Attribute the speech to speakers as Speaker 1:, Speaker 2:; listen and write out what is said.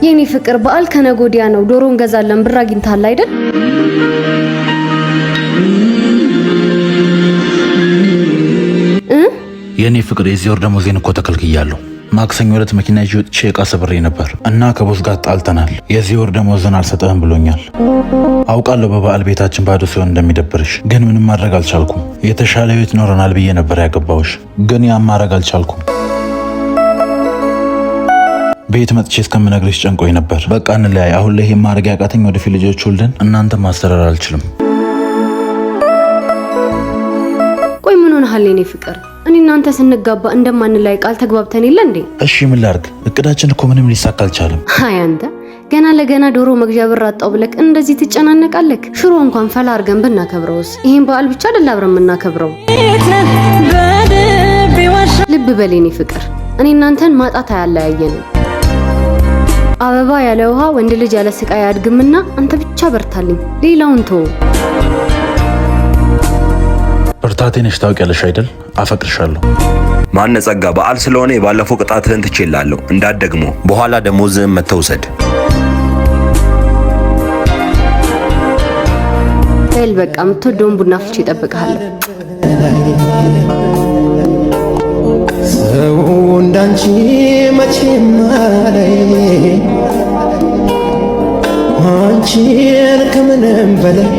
Speaker 1: የኔ ፍቅር በዓል ከነጎዲያ ነው። ዶሮ እንገዛለን። ብር አግኝታል አይደል?
Speaker 2: የኔ ፍቅር የዚህ ወር ደሞዜን እኮ ተከልክያለሁ። ማክሰኞ ዕለት መኪና ይዤ ወጥቼ ዕቃ ሰብሬ ነበር እና ከቦስ ጋር ጣልተናል። የዚህ ወር ደሞዝን አልሰጠህም ብሎኛል። አውቃለሁ በበዓል ቤታችን ባዶ ሲሆን እንደሚደብርሽ፣ ግን ምንም ማድረግ አልቻልኩም። የተሻለ ህይወት ይኖረናል ብዬ ነበር ያገባሁሽ፣ ግን ያን ማድረግ አልቻልኩም። ቤት መጥቼ እስከምነግርሽ ጨንቆኝ ነበር። በቃ እንለያይ። አሁን ላይ ይሄን ማድረግ ያቃተኝ ወደፊት ልጆች ወልደን እናንተ ማስተዳደር አልችልም።
Speaker 1: ቆይ ምን ሆነሃል የኔ ፍቅር? እኔ እናንተ ስንጋባ እንደማንለያይ ቃል ተግባብተን የለ እንዴ?
Speaker 2: እሺ ምን ላድርግ? እቅዳችን እኮ ምንም ሊሳካ አልቻለም።
Speaker 1: አይ አንተ ገና ለገና ዶሮ መግዣ ብር አጣው ብለክ እንደዚህ ትጨናነቃለክ? ሽሮ እንኳን ፈላ አድርገን ብናከብረውስ? ይሄን በዓል ብቻ አይደል አብረን የምናከብረው? ልብ በል የኔ ፍቅር፣ እኔ እናንተን ማጣት አያለያየንም። አበባ ያለ ውሃ ወንድ ልጅ ያለ ስቃይ አያድግምና አንተ ብቻ በርታልኝ፣ ሌላውን ተው።
Speaker 2: ብርታቴ ነሽ ታውቂያለሽ አይደል? አፈቅርሻለሁ።
Speaker 3: ማነጸጋ በዓል ስለሆነ የባለፈው ቅጣትህን ትችላለህ። እንዳትደግሞ በኋላ ደሞዝህን መተውሰድ።
Speaker 1: በል በቃ የምትወደውን ቡና ፍልቼ እጠብቅሃለሁ።
Speaker 4: ሰው እንዳንቺ መቼም አላይ አንቺን ከምንም በላይ